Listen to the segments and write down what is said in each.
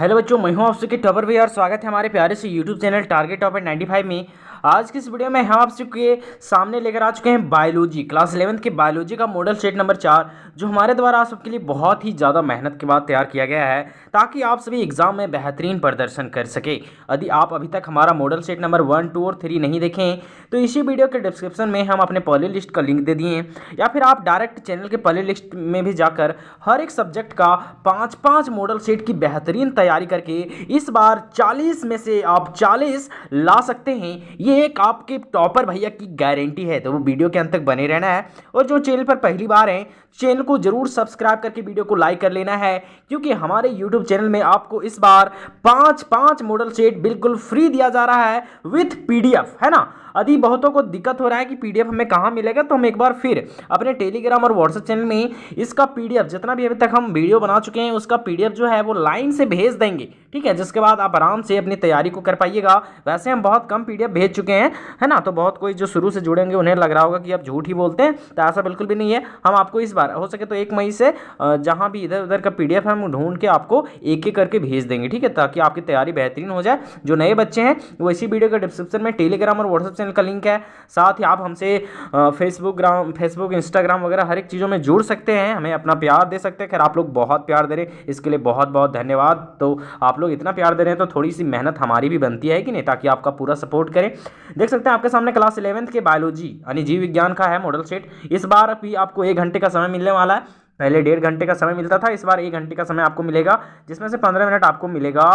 Hello बच्चों, मैं हूं आपसे टॉपर भैया और स्वागत है हमारे प्यारे से यूट्यूब चैनल टारगेट टॉपर 95 में। आज की इस वीडियो में हम आप सबके सामने लेकर आ चुके हैं बायोलॉजी क्लास 11th के बायोलॉजी का मॉडल सेट नंबर 4, जो हमारे द्वारा आप सबके लिए बहुत ही ज़्यादा मेहनत के बाद तैयार किया गया है ताकि आप सभी एग्जाम में बेहतरीन प्रदर्शन कर सके। यदि आप अभी तक हमारा मॉडल सेट नंबर 1, 2 और 3 नहीं देखें तो इसी वीडियो के डिस्क्रिप्शन में हम अपने प्ले लिस्ट का लिंक दे दिए हैं, या फिर आप डायरेक्ट चैनल के प्ले लिस्ट में भी जाकर हर एक सब्जेक्ट का 5-5 मॉडल सेट की बेहतरीन तैयारी करके इस बार 40 में से आप 40 ला सकते हैं। ये एक आपके टॉपर भैया की गारंटी है, तो वो वीडियो के अंत तक बने रहना है। और जो चैनल पर पहली बार हैं, चैनल को जरूर सब्सक्राइब करके वीडियो को लाइक कर लेना है, क्योंकि हमारे यूट्यूब चैनल में आपको इस बार 5-5 मॉडल सेट बिल्कुल फ्री दिया जा रहा है विथ पीडीएफ, है ना। यदि बहुतों को दिक्कत हो रहा है कि पीडीएफ हमें कहाँ मिलेगा, तो हम एक बार फिर अपने टेलीग्राम और व्हाट्सएप चैनल में इसका पीडीएफ जितना भी अभी तक हम वीडियो बना चुके हैं उसका पीडीएफ जो है वो लाइन से भेज देंगे, ठीक है, जिसके बाद आप आराम से अपनी तैयारी को कर पाइएगा। वैसे हम बहुत कम पीडीएफ भेज चुके हैं, है ना, तो बहुत कोई जो शुरू से जुड़ेंगे उन्हें लग रहा होगा कि आप झूठ ही बोलते हैं, तो ऐसा बिल्कुल भी नहीं है। हम आपको इस बार हो सके तो 1 मई से जहाँ भी इधर उधर का पीडीएफ हम ढूंढ के आपको एक एक करके भेज देंगे, ठीक है, ताकि आपकी तैयारी बेहतरीन हो जाए। जो नए बच्चे हैं वो इसी वीडियो के डिस्क्रिप्शन में टेलीग्राम और व्हाट्सएप चैनल का लिंक है। साथ ही आप हमसे फेसबुक, इंस्टाग्राम वगैरह हर एक चीज़ों में जुड़ सकते हैं, हमें अपना प्यार दे सकते हैं। खैर आप लोग बहुत प्यार दे रहे हैं, इसके लिए बहुत बहुत धन्यवाद। तो आप लोग इतना प्यार दे रहे हैं तो थोड़ी सी मेहनत हमारी भी बनती है कि नहीं, ताकि आपका पूरा सपोर्ट करें। देख सकते हैं आपके सामने क्लास 11th के बायोलॉजी यानी जीव विज्ञान का है मॉडल सेट। इस बार भी आपको 1 घंटे का समय मिलने वाला है। पहले 1.5 घंटे का समय मिलता था, इस बार 1 घंटे का समय आपको मिलेगा, जिसमें से 15 मिनट आपको मिलेगा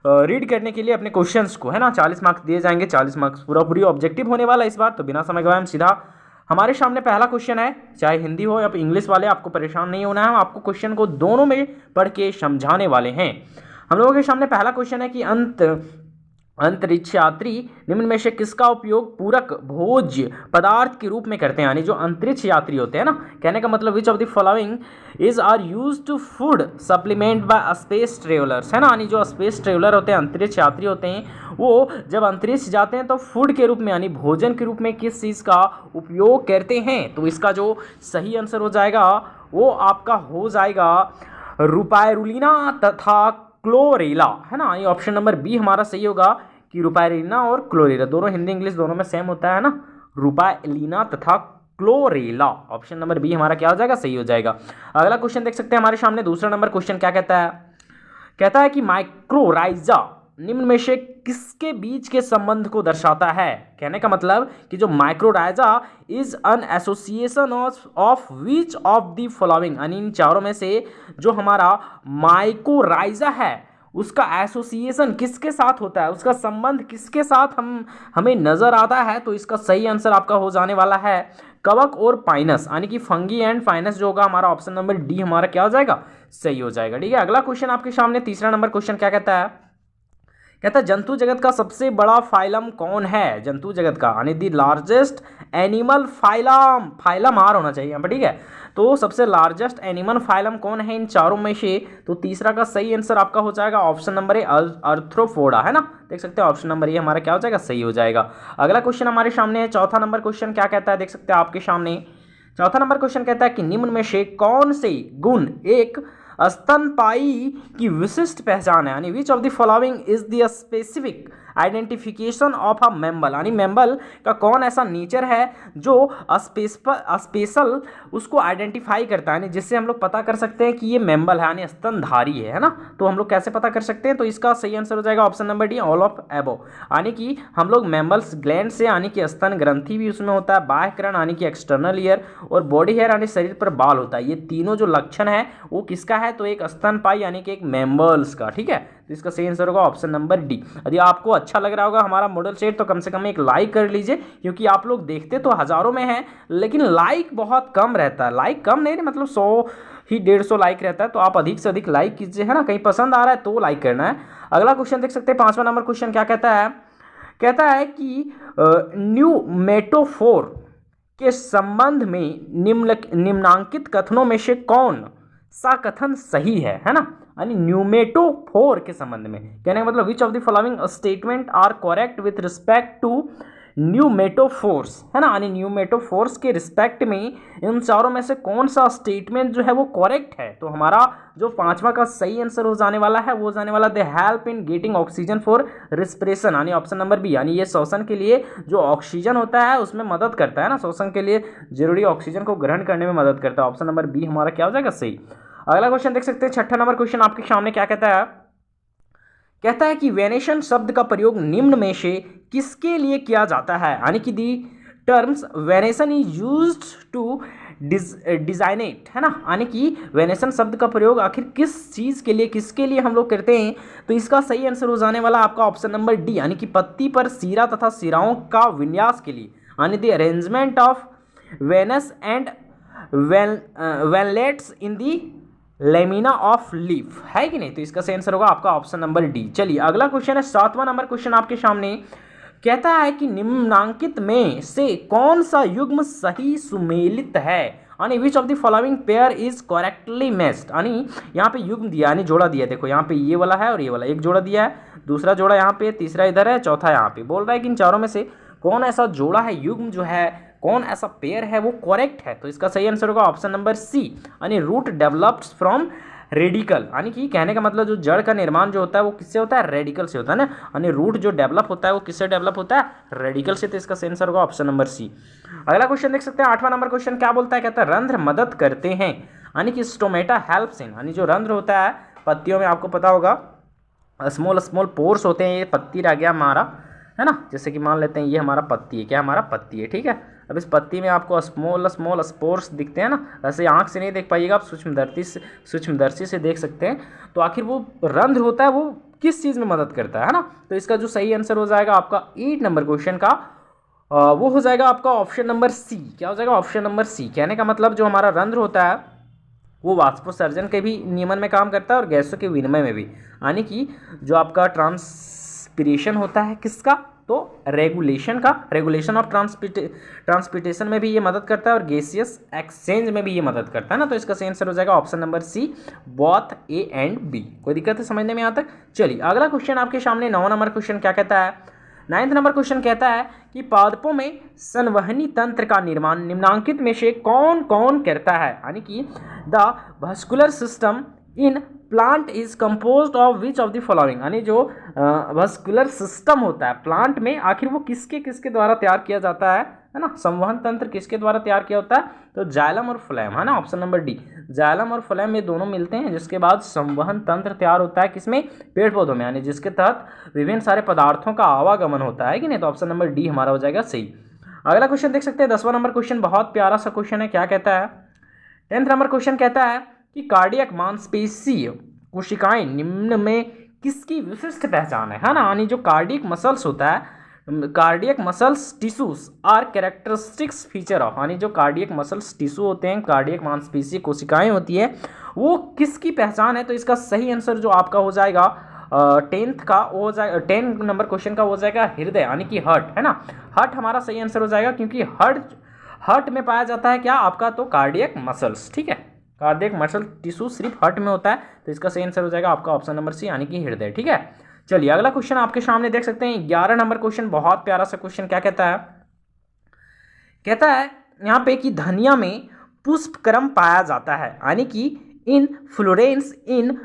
रीड करने के लिए अपने क्वेश्चंस को, है ना। 40 मार्क्स दिए जाएंगे, 40 मार्क्स पूरी ऑब्जेक्टिव होने वाला है इस बार। तो बिना समय गवाए हम सीधा हमारे सामने पहला क्वेश्चन है, चाहे हिंदी हो या इंग्लिश वाले, आपको परेशान नहीं होना है, हम आपको क्वेश्चन को दोनों में पढ़ के समझाने वाले हैं। हम लोगों के सामने पहला क्वेश्चन है कि अंतरिक्ष यात्री निम्न में से किसका उपयोग पूरक भोज्य पदार्थ के रूप में करते हैं। यानी जो अंतरिक्ष यात्री होते हैं ना, कहने का मतलब which of the following is are used to food supplement by space travellers, है ना। यानी जो स्पेस ट्रेवलर होते हैं, अंतरिक्ष यात्री होते हैं, वो जब अंतरिक्ष जाते हैं तो फूड के रूप में यानी भोजन के रूप में किस चीज़ का उपयोग करते हैं। तो इसका जो सही आंसर हो जाएगा वो आपका हो जाएगा रुपायरुलिना तथा क्लोरेला, है ना। ये ऑप्शन नंबर बी हमारा सही होगा कि रुपायलिना और क्लोरेला दोनों हिंदी इंग्लिश दोनों में सेम होता है ना, रुपायलिना तथा क्लोरेला। ऑप्शन नंबर बी हमारा क्या हो जाएगा, सही हो जाएगा। अगला क्वेश्चन देख सकते हैं हमारे सामने, दूसरा नंबर क्वेश्चन क्या कहता है कि माइक्रोराइजा निम्न में से किसके बीच के संबंध को दर्शाता है। कहने का मतलब कि जो mycorrhiza is an association of which of the following, यानी इन चारों में से जो हमारा माइक्रोराइजा है उसका एसोसिएशन किसके साथ होता है, उसका संबंध किसके साथ हमें नजर आता है। तो इसका सही आंसर आपका हो जाने वाला है कवक और पाइनस, यानी कि फंगी एंड फाइनस जो होगा हमारा ऑप्शन नंबर डी हमारा क्या हो जाएगा, सही हो जाएगा, ठीक है। अगला क्वेश्चन आपके सामने तीसरा नंबर क्वेश्चन क्या कहता है जंतु जगत का सबसे बड़ा फाइलम कौन है। जंतु जगत का यानी the largest animal phylum are होना चाहिए यहाँ पर, ठीक है। तो सबसे लार्जेस्ट एनिमल फाइलम कौन है इन चारों में से, तो तीसरा का सही आंसर आपका हो जाएगा ऑप्शन नंबर ए आर्थ्रोपोडा, है ना। देख सकते हैं ऑप्शन नंबर ए हमारा क्या हो जाएगा, सही हो जाएगा। अगला क्वेश्चन हमारे सामने है, चौथा नंबर क्वेश्चन क्या कहता है, देख सकते हैं आपके सामने चौथा नंबर क्वेश्चन कहता है कि निम्न में से कौन से गुण एक स्तनपायी की विशिष्ट पहचान है। यानी which of the following is the specific identification of a member, यानी मेंबल का कौन ऐसा नेचर है जो स्पेशल उसको आइडेंटिफाई करता है, यानी जिससे हम लोग पता कर सकते हैं कि ये मेंबल है, यानी स्तनधारी है ना। तो हम लोग कैसे पता कर सकते हैं, तो इसका सही आंसर हो जाएगा option number D all of एबो, यानी कि हम लोग मेंबल्स ग्लैंड से, यानी कि स्तन ग्रंथि भी उसमें होता है, बाह्यकरण यानी कि एक्सटर्नल ईयर, और बॉडी हेयर यानी शरीर पर बाल होता है। ये तीनों जो लक्षण है वो किसका है, तो एक स्तनपायी यानी कि एक मेंबल्स का, ठीक है। तो इसका सही आंसर होगा ऑप्शन नंबर डी। यदि आपको अच्छा लग रहा होगा हमारा मॉडल सेट तो कम से कम एक लाइक कर लीजिए, क्योंकि आप लोग देखते तो हजारों में हैं लेकिन लाइक बहुत कम रहता है। लाइक कम नहीं, मतलब 100 ही 150 लाइक रहता है, तो आप अधिक से अधिक लाइक कीजिए, है ना। कहीं पसंद आ रहा है तो लाइक करना है। अगला क्वेश्चन देख सकते हैं, 5वां नंबर क्वेश्चन क्या कहता है कि न्यूमेटोफोर के संबंध में निम्नांकित कथनों में से कौन सा कथन सही है ना। यानी न्यूमेटोफोर के संबंध में कहने का मतलब which of the following statement are correct with respect to pneumatophores, है ना, यानी न्यूमेटोफोर्स के रिस्पेक्ट में इन चारों में से कौन सा स्टेटमेंट जो है वो करेक्ट है? तो हमारा जो पांचवा का सही आंसर हो जाने वाला है वो हो जाने वाला they help in getting oxygen for respiration, यानी ऑप्शन नंबर बी, यानी ये श्वसन के लिए जो ऑक्सीजन होता है उसमें मदद करता है ना, श्वसन के लिए जरूरी ऑक्सीजन को ग्रहण करने में मदद करता है। ऑप्शन नंबर बी हमारा क्या हो जाएगा? सही। अगला क्वेश्चन देख सकते हैं, छठा नंबर क्वेश्चन आपके सामने क्या कहता है? कहता है कि वेनेशन शब्द का प्रयोग निम्न में से किसके लिए किया जाता है? यानी कि the terms venation is used to designate, है ना, यानी कि वेनेशन शब्द का प्रयोग आखिर किस चीज़ के लिए, किसके लिए हम लोग करते हैं? तो इसका सही आंसर हो जाने वाला आपका ऑप्शन नंबर डी, यानी कि पत्ती पर सीरा तथा सिराओं का विन्यास के लिए, यानी the arrangement of veins and veinlets in the lamina of leaf, है कि नहीं? तो इसका सही आंसर होगा आपका ऑप्शन नंबर डी। चलिए अगला क्वेश्चन है, सातवां नंबर क्वेश्चन आपके सामने कहता है कि निम्नांकित में से कौन सा युग्म सही सुमेलित है? यानी which of the following pair is correctly matched, यानी यहाँ पे युग्म दिया, यानी जोड़ा दिया, देखो यहाँ पे ये वाला है और ये वाला, एक जोड़ा दिया है, दूसरा जोड़ा यहाँ पे, तीसरा इधर है, चौथा यहाँ पे। बोल रहा है कि इन चारों में से कौन ऐसा जोड़ा है, युग्म जो है, कौन ऐसा पेयर है वो करेक्ट है? तो इसका सही आंसर होगा ऑप्शन नंबर सी, यानी रूट डेवलप्ड फ्रॉम रेडिकल, यानी कि कहने का मतलब जो जड़ का निर्माण जो होता है वो किससे होता है? रेडिकल से होता है ना, यानी रूट जो डेवलप होता है वो किससे डेवलप होता है? रेडिकल से। तो इसका सही आंसर होगा ऑप्शन नंबर सी। अगला क्वेश्चन देख सकते हैं, आठवां नंबर क्वेश्चन क्या बोलता है? कहता है रंध्र मदद करते हैं, यानी कि स्टोमेटा हेल्प्स इन, यानी जो रंध्र होता है पत्तियों में, आपको पता होगा स्मॉल स्मॉल पोर्स होते हैं, ये पत्ती रह गया हमारा, है ना, जैसे कि मान लेते हैं ये हमारा पत्ती है, क्या हमारा पत्ती है, ठीक है। अब इस पत्ती में आपको स्मॉल स्मॉल स्पोर्स दिखते हैं ना, ऐसे आंख से नहीं देख पाइएगा, आप सूक्ष्मदर्शी से देख सकते हैं। तो आखिर वो रंध्र होता है वो किस चीज़ में मदद करता है ना? तो इसका जो सही आंसर हो जाएगा आपका 8 नंबर क्वेश्चन का वो हो जाएगा आपका ऑप्शन नंबर सी। क्या हो जाएगा? Option number C. कहने का मतलब जो हमारा रंध्र होता है वो वाष्पोत्सर्जन के भी नियमन में काम करता है और गैसों के विनिमय में भी, यानी कि जो आपका ट्रांसपिरेशन होता है किसका? तो रेगुलेशन ऑफ ट्रांसपिटेशन में भी ये मदद करता है और गैसियस एक्सचेंज में भी ये मदद करता है ना। तो इसका सही आंसर हो जाएगा option number C, both A and B. कोई दिक्कत है समझने में यहाँ तक? चलिए अगला क्वेश्चन आपके सामने 9 नंबर क्वेश्चन क्या कहता है? 9th नंबर क्वेश्चन कहता है कि पादपों में संवहनी तंत्र का निर्माण निम्नांकित में से कौन कौन करता है? यानी कि the vascular system in plant is composed of which of the following, यानी जो वस्कुलर सिस्टम होता है प्लांट में आखिर वो किसके किसके द्वारा तैयार किया जाता है ना? संवहन तंत्र किसके द्वारा तैयार किया होता है? तो जाइलम और फ्लैम, है ना, ऑप्शन नंबर डी। जाइलम और फ्लैम में दोनों मिलते हैं, जिसके बाद संवहन तंत्र तैयार होता है किसमें? पेड़ पौधों में, यानी जिसके तहत विभिन्न सारे पदार्थों का आवागमन होता है कि नहीं? तो ऑप्शन नंबर डी हमारा हो जाएगा सही। अगला क्वेश्चन देख सकते हैं, 10वां नंबर क्वेश्चन, बहुत प्यारा सा क्वेश्चन है। क्या कहता है? 10th नंबर क्वेश्चन कहता है कि कार्डियक मांसपेशी कोशिकाएं निम्न में किसकी विशिष्ट पहचान है ना? यानी जो कार्डियक मसल्स होता है, cardiac muscles tissues are characteristics feature of, यानी जो कार्डियक मसल्स टिश्यू होते हैं, कार्डियक मांसपेशी कोशिकाएं होती है, वो किसकी पहचान है? तो इसका सही आंसर जो आपका हो जाएगा 10th का वो हो जाएगा, 10 नंबर क्वेश्चन का हो जाएगा हृदय, यानी कि हार्ट, है ना। हार्ट हमारा सही आंसर हो जाएगा, क्योंकि हार्ट में पाया जाता है क्या आपका? तो कार्डियक मसल्स, ठीक है, कार्डियक मसल टिश्यू सिर्फ हार्ट में होता है। तो इसका सही आंसर हो जाएगा आपका ऑप्शन नंबर सी, यानी कि हृदय, ठीक है। चलिए अगला क्वेश्चन आपके सामने देख सकते हैं, 11 नंबर क्वेश्चन, बहुत प्यारा सा क्वेश्चन। क्या कहता है? कहता है यहाँ पे कि धनिया में पुष्पक्रम पाया जाता है, यानी कि inflorescence in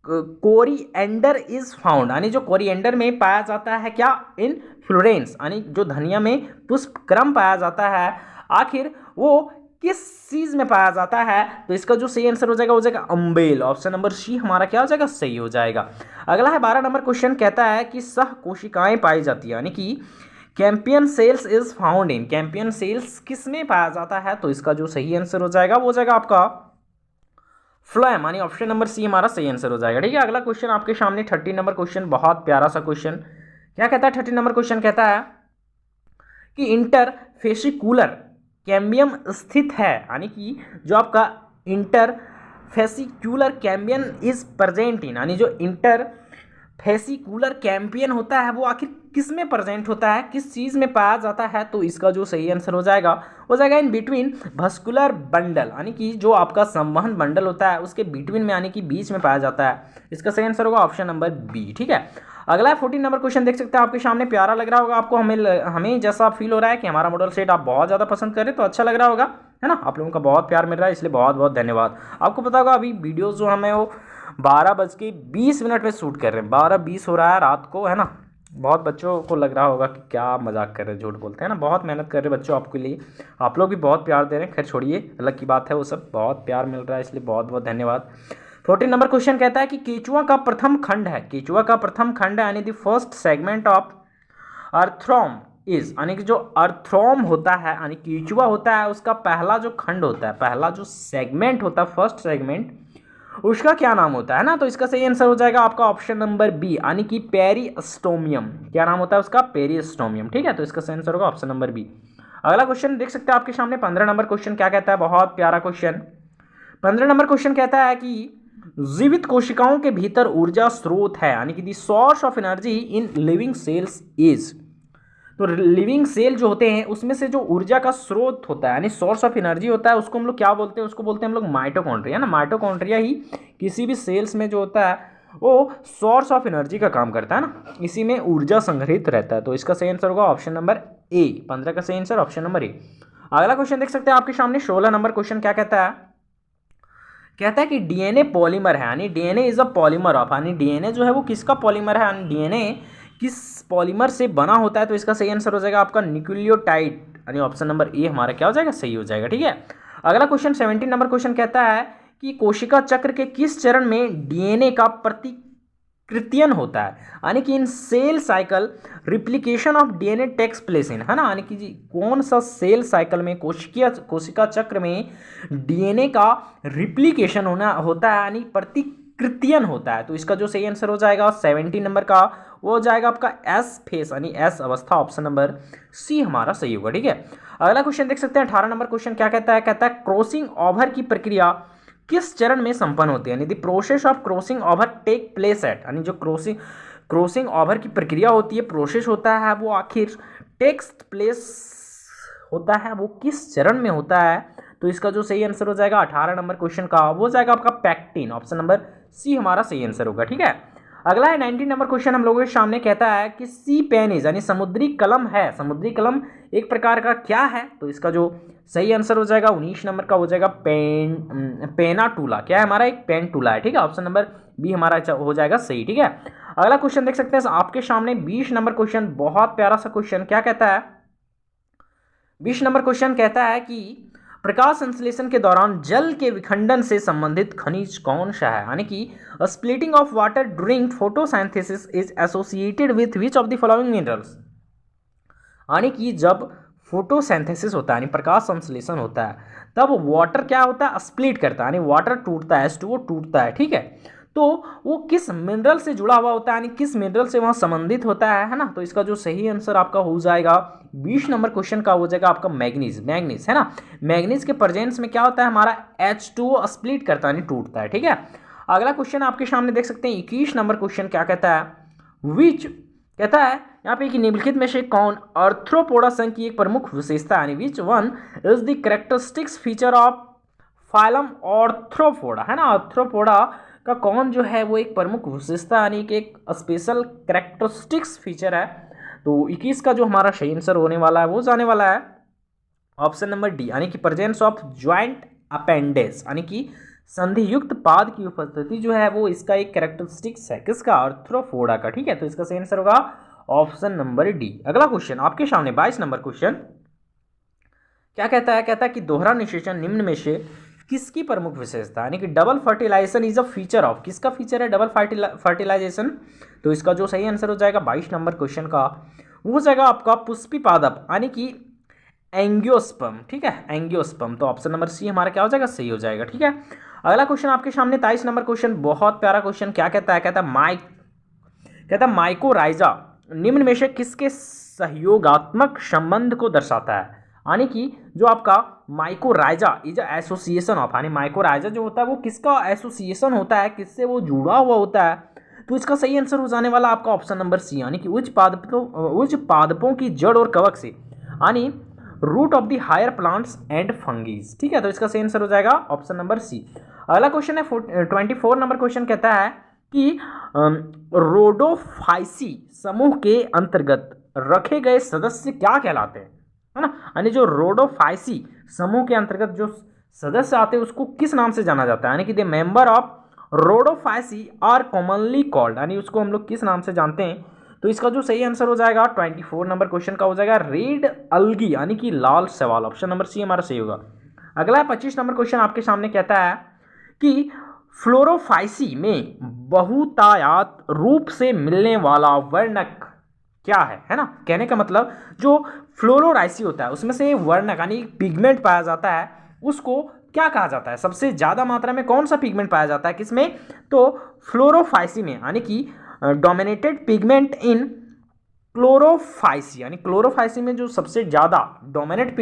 coriander is found, यानी जो कोरिएंडर में पाया जाता है क्या? इन फ्लोरेंस, यानी जो धनिया में पुष्पक्रम पाया जाता है आखिर वो किस चीज में पाया जाता है? तो इसका जो सही आंसर हो जाएगा हो जाएगा अम्बेल, ऑप्शन नंबर सी हमारा क्या हो जाएगा? सही हो जाएगा। अगला है 12 नंबर क्वेश्चन, कहता है कि सह कोशिकाएं पाई जाती है, यानी कि companion cells is found in, companion cells किस में पाया जाता है? तो इसका जो सही आंसर हो जाएगा वो हो जाएगा आपका फ्लोएम, यानी ऑप्शन नंबर सी हमारा सही आंसर हो जाएगा, ठीक है। अगला क्वेश्चन आपके सामने 30 नंबर क्वेश्चन, बहुत प्यारा सा क्वेश्चन। क्या कहता है? 30 नंबर क्वेश्चन कहता है कि इंटरफेसिकुलर कैम्बियम स्थित है, यानी कि जो आपका इंटरफेसिक्यूलर कैम्बियम इज प्रेजेंट इन, यानी जो फेसिकुलर कैंपियन होता है वो आखिर किस में प्रेजेंट होता है, किस चीज़ में पाया जाता है, तो इसका जो सही आंसर हो जाएगा इन बिटवीन भस्कुलर बंडल, यानी कि जो आपका संवहन बंडल होता है उसके बिटवीन में, यानी कि बीच में पाया जाता है। इसका सही आंसर होगा ऑप्शन नंबर बी। ठीक है, अगला 14 नंबर क्वेश्चन देख सकते हैं आपके सामने। प्यारा लग रहा होगा आपको, हमें जैसा फील हो रहा है कि हमारा मॉडल सेट आप बहुत ज़्यादा पसंद करें तो अच्छा लग रहा होगा, है ना। आप लोगों का बहुत प्यार मिल रहा है, इसलिए बहुत बहुत धन्यवाद। आपको पता होगा अभी वीडियो जो हमें वो 12:20 में शूट कर रहे हैं, 12:20 हो रहा है रात को, है ना। बहुत बच्चों को लग रहा होगा कि क्या मजाक कर रहे हैं, झूठ बोलते हैं ना। बहुत मेहनत कर रहे हैं बच्चों आपके लिए, आप लोग भी बहुत प्यार दे रहे हैं। खैर छोड़िए, अलग की बात है, वो सब बहुत प्यार मिल रहा है, इसलिए बहुत बहुत धन्यवाद। 14 नंबर क्वेश्चन कहता है कि केचुआ का प्रथम खंड है, केचुआ का प्रथम खंड है, यानी the first segment of arthrome is, यानी कि जो अर्थ्रोम होता है, यानी केचुआ होता है, उसका पहला जो खंड होता है, पहला जो सेगमेंट होता है, फर्स्ट सेगमेंट, उसका क्या नाम होता है ना। तो इसका सही आंसर हो जाएगा आपका ऑप्शन नंबर बी, यानी कि पेरिस्टोमियम। क्या नाम होता है उसका? पेरिस्टोमियम। ठीक है, तो इसका सही आंसर होगा ऑप्शन नंबर बी। अगला क्वेश्चन देख सकते हैं आपके सामने, 15 नंबर क्वेश्चन क्या कहता है, बहुत प्यारा क्वेश्चन। 15 नंबर क्वेश्चन कहता है कि जीवित कोशिकाओं के भीतर ऊर्जा स्रोत है, यानी कि the source of energy in living cells is. तो लिविंग सेल जो होते हैं उसमें से जो ऊर्जा का स्रोत होता है, यानी सोर्स ऑफ एनर्जी होता है, उसको हम लोग क्या बोलते हैं? उसको बोलते हैं हम लोग माइटोकॉन्ड्रिया ना। माइटोकॉन्ड्रिया ही किसी भी सेल्स में जो होता है वो सोर्स ऑफ एनर्जी का काम करता है ना, इसी में ऊर्जा संग्रहित रहता है। तो इसका सही आंसर होगा ऑप्शन नंबर ए, 15 का सही आंसर ऑप्शन नंबर ए। अगला क्वेश्चन देख सकते हैं आपके सामने, 16 नंबर क्वेश्चन क्या कहता है? कहता है कि डीएनए पॉलीमर है, यानी DNA is a polymer of, यानी डीएनए जो है वो किसका पॉलीमर है, यानी डीएनए किस पॉलीमर से बना होता है। तो इसका सही आंसर हो जाएगा आपका न्यूक्लियोटाइड, यानी ऑप्शन नंबर ए हमारा क्या हो जाएगा? सही हो जाएगा। ठीक है, अगला क्वेश्चन 17 नंबर क्वेश्चन कहता है कि कोशिका चक्र के किस चरण में डीएनए का प्रतिकृतियन होता है, यानी कि in cell cycle replication of DNA takes place in, है ना। यानी कि जी कौन सा सेल साइकिल में कोशिका चक्र में डीएनए का रिप्लिकेशन होता है, यानी प्रतिकृतियन होता है। तो इसका जो सही आंसर हो जाएगा 17 नंबर का, वो हो जाएगा आपका एस फेस, यानी एस अवस्था, ऑप्शन नंबर सी हमारा सही होगा। ठीक है, अगला क्वेश्चन देख सकते हैं 18 नंबर क्वेश्चन क्या कहता है? कहता है क्रॉसिंग ओवर की प्रक्रिया किस चरण में संपन्न होती है, यानी the process of crossing over take place at, यानी जो क्रॉसिंग ओवर की प्रक्रिया होती है, प्रोसेस होता है, वो आखिर टेक्स प्लेस होता है, वो किस चरण में होता है। तो इसका जो सही आंसर हो जाएगा 18 नंबर क्वेश्चन का, वो जाएगा आपका पैक्टिन, ऑप्शन नंबर सी हमारा सही आंसर होगा। ठीक है, अगला है 19 नंबर क्वेश्चन हम लोगों के सामने, कहता है कि सी पेनिस, यानी समुद्री कलम है, समुद्री कलम एक प्रकार का क्या है। तो इसका जो सही आंसर हो जाएगा 19 नंबर का, हो जाएगा पेनाटूला। क्या है हमारा? एक पेनटूला है। ठीक है, ऑप्शन नंबर बी हमारा हो जाएगा सही। ठीक है, अगला क्वेश्चन देख सकते हैं आपके सामने 20 नंबर क्वेश्चन, बहुत प्यारा सा क्वेश्चन। क्या कहता है? 20 नंबर क्वेश्चन कहता है कि प्रकाश संश्लेषण के दौरान जल के विखंडन से संबंधित खनिज कौन सा है, यानी कि splitting of water during photosynthesis is associated with which of the following minerals, यानी कि जब फोटोसिंथेसिस होता है, यानी प्रकाश संश्लेषण होता है, तब वाटर क्या होता है? स्प्लिट करता है, यानी वाटर टूटता है, H2O टूटता है। ठीक है, तो वो किस मिनरल से जुड़ा हुआ होता है, यानी किस मिनरल से वहाँ संबंधित होता है ना। तो इसका जो सही आंसर आपका हो जाएगा 20 नंबर क्वेश्चन का, हो जाएगा आपका मैग्नीज, है ना। मैग्नीज के प्रेजेंस में क्या होता है हमारा? H2O स्प्लिट करता है, यानी टूटता है। ठीक है, अगला क्वेश्चन आपके सामने देख सकते हैं 21 नंबर क्वेश्चन क्या कहता है? विच कहता है यहाँ पे कि निम्नलिखित में से कौन आर्थ्रोपोडा संघ की एक प्रमुख विशेषता, यानी which one is the characteristics feature of phylum arthropoda, है ना। आर्थ्रोपोडा का कौन जो है वो एक प्रमुख विशेषता, यानी कि एक स्पेशल कैरेक्टरिस्टिक्स फीचर है। तो 21 का जो हमारा सही आंसर होने वाला है वो जाने वाला है ऑप्शन नंबर डी, यानी कि प्रेजेंस ऑफ ज्वाइंट अपेंडेज, यानी कि संधियुक्त पाद की उपस्थिति जो है वो इसका एक कैरेक्टरिस्टिक्स है, किसका? आर्थ्रोपोडा का। ठीक है, तो इसका सही आंसर होगा ऑप्शन नंबर डी। अगला क्वेश्चन आपके सामने 22 नंबर क्वेश्चन क्या कहता है? कहता है कि दोहरा निषेचन निम्न में से किसकी प्रमुख विशेषता, यानी कि double fertilization is a feature of, किसका फीचर है डबल फर्टिलाइजेशन। तो इसका जो सही आंसर हो जाएगा 22 नंबर क्वेश्चन का, वो हो जाएगा आपका पुष्पी पादप, यानी कि एंजियोस्पर्म। ठीक है, एंजियोस्पर्म। तो ऑप्शन नंबर सी हमारा क्या हो जाएगा? सही हो जाएगा। ठीक है, अगला क्वेश्चन आपके सामने 23 नंबर क्वेश्चन, बहुत प्यारा क्वेश्चन। क्या कहता है? कहता है माइकोराइजा निम्न में से किसके सहयोगात्मक संबंध को दर्शाता है, यानी कि जो आपका माइकोराइजा इज एसोसिएशन ऑफ, यानी माइकोराइजा जो होता है वो किसका एसोसिएशन होता है, किससे वो जुड़ा हुआ होता है। तो इसका सही आंसर हो जाने वाला आपका ऑप्शन नंबर सी, यानी कि उच्च पादपों की जड़ और कवक से, यानी root of the higher plants and fungi. ठीक है, तो इसका सही आंसर हो जाएगा ऑप्शन नंबर सी। अगला क्वेश्चन है 24 नंबर क्वेश्चन, कहता है कि रोडोफाइसी समूह के अंतर्गत रखे गए सदस्य क्या कहलाते हैं, है ना। यानी जो रोडोफाइसी समूह के अंतर्गत जो सदस्य आते हैं उसको किस नाम से जाना जाता है, यानी कि the member of Rhodophyceae are commonly called, यानी उसको हम लोग किस नाम से जानते हैं। तो इसका जो सही आंसर हो जाएगा 24 नंबर क्वेश्चन का हो जाएगा रेड अलगी, यानी कि लाल शैवाल। ऑप्शन नंबर सी हमारा सही होगा। अगला 25 नंबर क्वेश्चन आपके सामने कहता है कि फ्लोरोफाइसी में बहुतायत रूप से मिलने वाला वर्णक क्या है ना। कहने का मतलब जो फ्लोरोराइसी होता है उसमें से वर्णक यानी पिगमेंट पाया जाता है उसको क्या कहा जाता है, सबसे ज्यादा मात्रा में कौन सा पिगमेंट पाया जाता है किसमें, तो फ्लोरोफाइसी में, यानी कि डोमिनेटेड पिगमेंट इन क्लोरोफाइसी, यानी क्लोरोफाइसी में जो सबसे ज्यादा डोमिनेट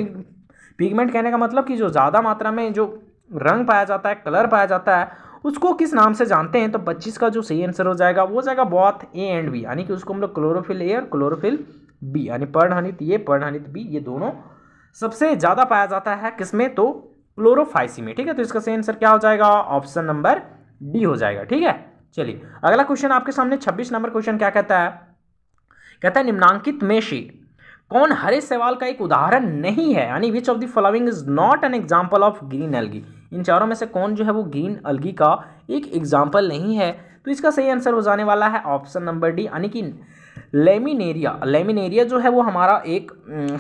पिगमेंट, कहने का मतलब कि जो ज्यादा मात्रा में जो रंग पाया जाता है, कलर पाया जाता है, उसको किस नाम से जानते हैं। तो 25 का जो सही आंसर हो जाएगा वो हो जाएगा बोथ ए एंड बी, यानी कि उसको हम लोग क्लोरोफिल ए और क्लोरोफिल बी, यानी पर्णहनित ए पर्णहनित बी, ये दोनों सबसे ज्यादा पाया जाता है किसमें, तो क्लोरोफाइसी में। ठीक है, तो इसका सही आंसर क्या हो जाएगा, ऑप्शन नंबर डी हो जाएगा। ठीक है, चलिए अगला क्वेश्चन आपके सामने 26 नंबर क्वेश्चन क्या कहता है, कहता है निम्नांकित में से कौन हरे शैवाल का एक उदाहरण नहीं है, यानी which of the following is not an example of green algae. इन चारों में से कौन जो है वो ग्रीन एल्गी का एक एग्जांपल नहीं है। तो इसका सही आंसर हो जाने वाला है ऑप्शन नंबर डी, यानी कि लेमिनेरिया। लेमिनेरिया जो है वो हमारा एक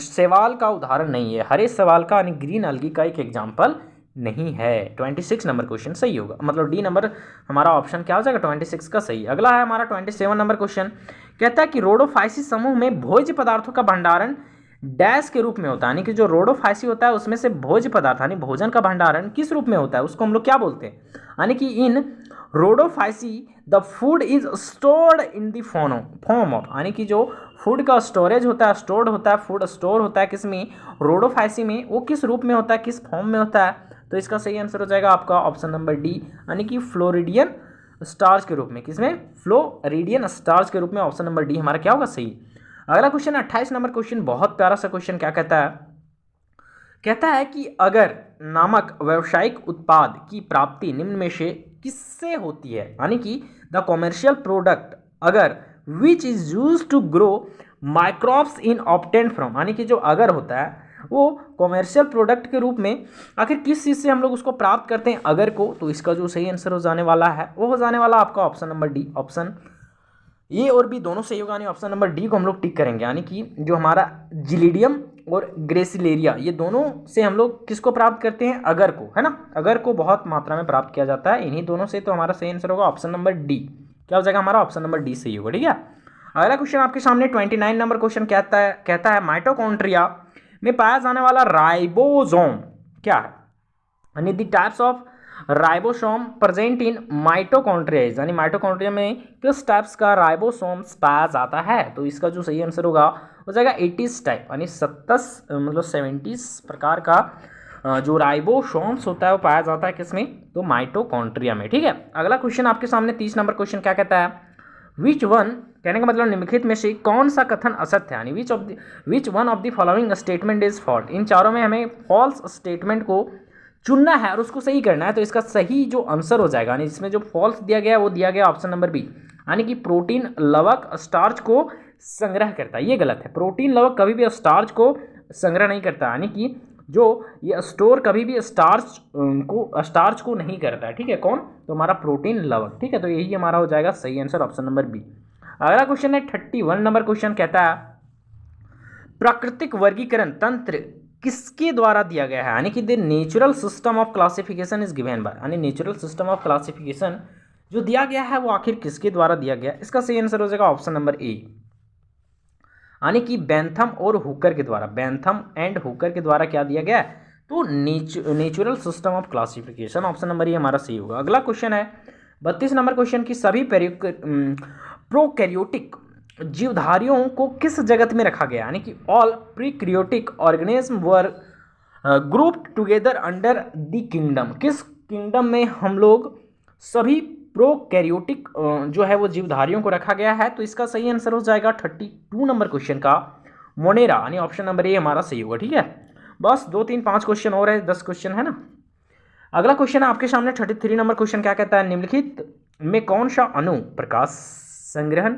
शैवाल का उदाहरण नहीं है, हरे शैवाल का, यानी ग्रीन एल्गी का एक एग्जांपल नहीं है। 26 नंबर क्वेश्चन सही होगा, मतलब डी नंबर हमारा ऑप्शन क्या हो जाएगा 26 का सही। अगला है हमारा 27 नंबर क्वेश्चन, कहता है कि रोडोफाइसी समूह में भोज्य पदार्थों का भंडारण डैश के रूप में होता है, यानी कि जो रोडोफाइसी होता है उसमें से भोज्य पदार्थ यानी भोजन का भंडारण किस रूप में होता है, उसको हम लोग क्या बोलते हैं, यानी कि in Rhodophyceae the food is stored in the form of, यानी कि जो फूड का स्टोरेज होता है, स्टोर्ड होता है, फूड स्टोर होता है किसमें, रोडोफाइसी में, वो किस रूप में होता है, किस फॉर्म में होता है। तो इसका सही आंसर हो जाएगा आपका ऑप्शन नंबर डी, यानी कि फ्लोरिडियन स्टार्च के रूप में, किसमें, फ्लोरिडियन स्टार्च के रूप में। ऑप्शन नंबर डी हमारा क्या होगा सही। अगला क्वेश्चन 28 नंबर क्वेश्चन, बहुत प्यारा सा क्वेश्चन, क्या कहता है, कहता है कि अगर नामक व्यावसायिक उत्पाद की प्राप्ति निम्न में से किससे होती है, यानी कि the commercial product agar which is use to grow microbes in obtained from, यानी कि जो अगर होता है वो कॉमर्शियल प्रोडक्ट के रूप में आखिर किस चीज़ से हम लोग उसको प्राप्त करते हैं अगर को। तो इसका जो सही आंसर हो जाने वाला है वो हो जाने वाला आपका option number D. Option A और बी दोनों सही होगा, यानी ऑप्शन नंबर डी को हम लोग टिक करेंगे, यानी कि जो हमारा जिलीडियम और ग्रेसिलेरिया ये दोनों से हम लोग किसको प्राप्त करते हैं, अगर को, है ना। अगर को बहुत मात्रा में प्राप्त किया जाता है इन्हीं दोनों से, तो हमारा सही आंसर होगा ऑप्शन नंबर डी। क्या हो जाएगा हमारा ऑप्शन नंबर डी सही होगा। ठीक है, अगला क्वेश्चन आपके सामने 29 नंबर क्वेश्चन कहता है माइटोकॉन्ड्रिया में पाया जाने वाला राइबोसोम क्या है, यानी the types of ribosome present in mitochondria, यानी माइटोकॉन्ड्रिया में किस टाइप्स का राइबोसोम्स पाया जाता है। तो इसका जो सही आंसर होगा हो जाएगा 80 टाइप, यानी 70 प्रकार का जो राइबोसोम्स होता है वो पाया जाता है किसमें, तो माइटोकॉन्ड्रिया में। ठीक है, अगला क्वेश्चन आपके सामने 30 नंबर क्वेश्चन क्या कहता है, विच वन, कहने का मतलब निम्नलिखित में से कौन सा कथन असत्य है, यानी which one of the following statement is fault. इन चारों में हमें फॉल्स स्टेटमेंट को चुनना है और उसको सही करना है। तो इसका सही जो आंसर हो जाएगा, यानी इसमें जो फॉल्स दिया गया है वो दिया गया ऑप्शन नंबर बी, यानी कि प्रोटीन लवक स्टार्च को संग्रह करता है। ये गलत है, प्रोटीन लवक कभी भी स्टार्च को संग्रह नहीं करता, यानी कि जो ये स्टोर कभी भी स्टार्च को नहीं करता है। ठीक है, कौन, तो हमारा प्रोटीन लवक। ठीक है, तो यही हमारा हो जाएगा सही आंसर ऑप्शन नंबर बी। अगला क्वेश्चन है 31 नंबर क्वेश्चन, कहता है प्राकृतिक वर्गीकरण तंत्र किसके द्वारा दिया गया है, यानी कि the natural system of classification is given by, यानी नेचुरल सिस्टम ऑफ क्लासिफिकेशन जो दिया गया है वो आखिर किसके द्वारा दिया गया। इसका सही आंसर हो जाएगा ऑप्शन नंबर ए, यानी कि बेंथम और हुकर के द्वारा, बेंथम एंड हुकर के द्वारा क्या दिया गया है, तो natural system of classification. Option number ये हमारा सही होगा। अगला क्वेश्चन है 32 नंबर क्वेश्चन की सभी प्रोकैरियोटिक जीवधारियों को किस जगत में रखा गया, यानी कि all prokaryotic organism were grouped together under the kingdom. किस किंगडम में हम लोग सभी प्रोकैरियोटिक जो है वो जीवधारियों को रखा गया है। तो इसका सही आंसर हो जाएगा 32 नंबर क्वेश्चन का मोनेरा, यानी ऑप्शन नंबर ए हमारा सही होगा। ठीक है, बस 2 3 5 क्वेश्चन और है, 10 क्वेश्चन है ना। अगला क्वेश्चन है आपके सामने 33 नंबर क्वेश्चन। क्या कहता है, निम्नलिखित में कौन सा अणु प्रकाश संग्रहण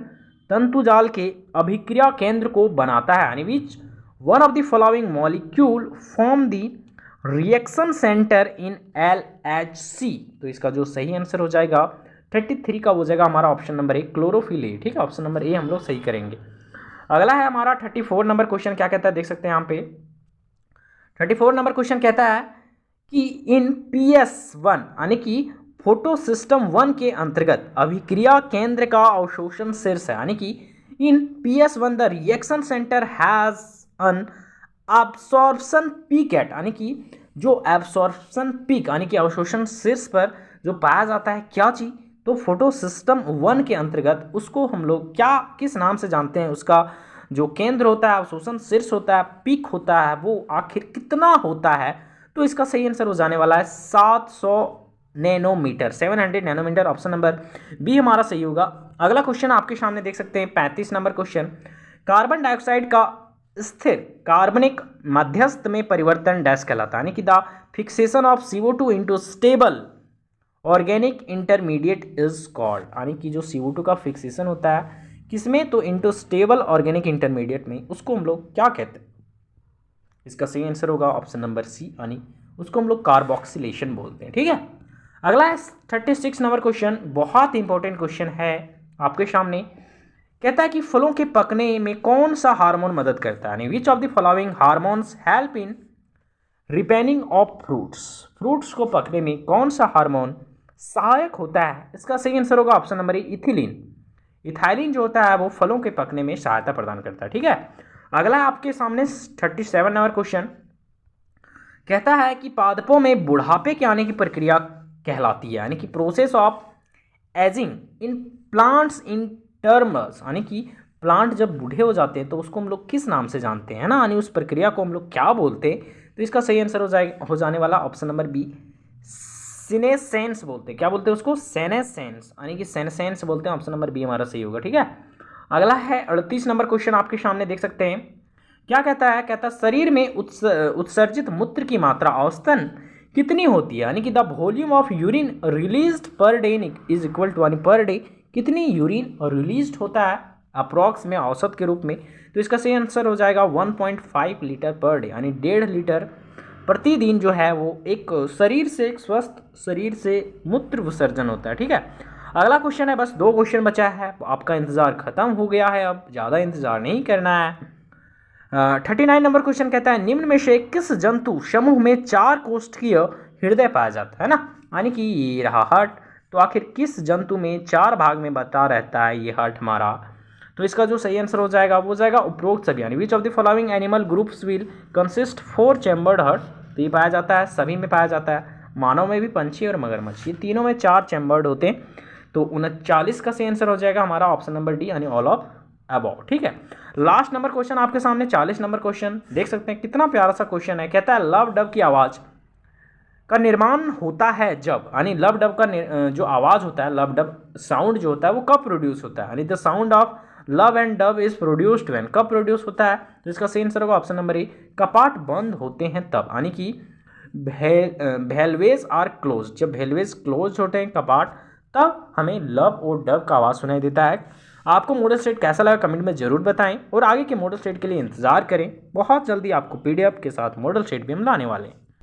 तंतुजाल के अभिक्रिया केंद्र को बनाता है, यानी which one of the following molecule form the reaction centre in LHC। तो इसका जो सही आंसर हो जाएगा 33 का हो जाएगा हमारा option number A, chlorophyll A. ठीक है, ऑप्शन नंबर ए हम लोग सही करेंगे। अगला है हमारा 34 नंबर क्वेश्चन। क्या कहता है, देख सकते हैं यहाँ पे 34 नंबर क्वेश्चन कहता है कि इन PS1 यानी कि फोटो सिस्टम 1 के अंतर्गत अभिक्रिया केंद्र का अवशोषण शीर्ष है, यानी कि in PS1 the reaction centre has an absorption peak at, यानी कि जो एब्सॉर्प्शन पीक यानी कि अवशोषण शीर्ष पर जो पाया जाता है क्या चीज, तो फोटो सिस्टम 1 के अंतर्गत उसको हम लोग क्या किस नाम से जानते हैं, उसका जो केंद्र होता है, अवशोषण शीर्ष होता है, पीक होता है, वो आखिर कितना होता है। तो इसका सही आंसर हो जाने वाला है 700 nanometre, 700 nanometre. Option number B हमारा सही होगा। अगला क्वेश्चन आपके सामने देख सकते हैं 35 नंबर क्वेश्चन। कार्बन डाइऑक्साइड का स्थिर कार्बनिक मध्यस्थ में परिवर्तन डैश कहलाता है, यानी कि the fixation of CO2 into stable organic intermediate is called, यानी कि जो CO2 का फिक्सेशन होता है किसमें, तो इनटू स्टेबल ऑर्गेनिक इंटरमीडिएट में, उसको हम लोग क्या कहते हैं। इसका सही आंसर होगा ऑप्शन नंबर सी, यानी उसको हम लोग कार्बोक्सिलेशन बोलते हैं। ठीक है, अगला है 36 नंबर क्वेश्चन, बहुत इंपॉर्टेंट क्वेश्चन है आपके सामने। कहता है कि फलों के पकने में कौन सा हार्मोन मदद करता है, यानी which of the following hormones help in ripening of fruits. Fruits को पकने में कौन सा हार्मोन सहायक होता है। इसका सही आंसर होगा option number A, ethylene. Ethylene जो होता है वो फलों के पकने में सहायता प्रदान करता है। ठीक है, अगला है आपके सामने 37 नंबर क्वेश्चन। कहता है कि पादपों में बुढ़ापे के आने की प्रक्रिया कहलाती है, यानी कि process of ageing in plants in terms, यानी कि प्लांट जब बूढ़े हो जाते हैं तो उसको हम लोग किस नाम से जानते हैं ना, यानी उस प्रक्रिया को हम लोग क्या बोलते हैं। तो इसका सही आंसर हो जाने वाला ऑप्शन नंबर बी, सीनेसेंस बोलते हैं। क्या बोलते हैं उसको, सेनेसेंस, यानी कि सेनेसेंस बोलते हैं। ऑप्शन नंबर बी हमारा सही होगा। ठीक है, अगला है 38 नंबर क्वेश्चन आपके सामने देख सकते हैं। क्या कहता है, कहता है शरीर में उत्सर्जित मूत्र की मात्रा औसतन कितनी होती है, यानी कि the volume of urine released per day is equal to, यानी पर डे कितनी यूरिन रिलीज्ड होता है अप्रॉक्स में औसत के रूप में। तो इसका सही आंसर हो जाएगा 1.5 लीटर पर डे, यानी 1.5 लीटर प्रतिदिन जो है वो एक शरीर से, एक स्वस्थ शरीर से मूत्र विसर्जन होता है। ठीक है, अगला क्वेश्चन है, बस 2 क्वेश्चन बचा है, आपका इंतजार खत्म हो गया है, अब ज़्यादा इंतजार नहीं करना है। 39 नंबर क्वेश्चन कहता है निम्न में से किस जंतु समूह में 4 कोष्ठकीय हृदय पाया जाता है ना, यानी कि ये रहा हार्ट। तो आखिर किस जंतु में 4 भाग में बता रहता है ये हार्ट हमारा। तो इसका जो सही आंसर हो जाएगा वो जाएगा उपरोक्त सभी, यानी which of the following animal groups will consist 4 chambered heart. तो ये पाया जाता है, सभी में पाया जाता है, मानव में भी, पंछी और मगरमच्छ, ये तीनों में 4 चैम्बर्ड होते हैं। तो 39 का सही आंसर हो जाएगा हमारा ऑप्शन नंबर डी, यानी ऑल ऑफ अबव। ठीक है, लास्ट नंबर क्वेश्चन आपके सामने 40 नंबर क्वेश्चन देख सकते हैं, कितना प्यारा सा क्वेश्चन है। कहता है लव डव की आवाज़ का निर्माण होता है जब, यानी लव डव का जो आवाज़ होता है, लव डव साउंड जो होता है वो कब प्रोड्यूस होता है, यानी the sound of love and Dove is produced when, कब प्रोड्यूस होता है। तो इसका सही आंसर होगा ऑप्शन नंबर ए, कपाट बंद होते हैं तब, यानी कि भेलवेज आर क्लोज, जब भेलवेज क्लोज होते हैं कपाट तब हमें लव और डव का आवाज़ सुनाई देता है। आपको मॉडल स्टेट कैसा लगा कमेंट में ज़रूर बताएं और आगे के मॉडल स्टेट के लिए इंतजार करें, बहुत जल्दी आपको PDF के साथ मॉडल स्टेट भी हम लाने वाले हैं।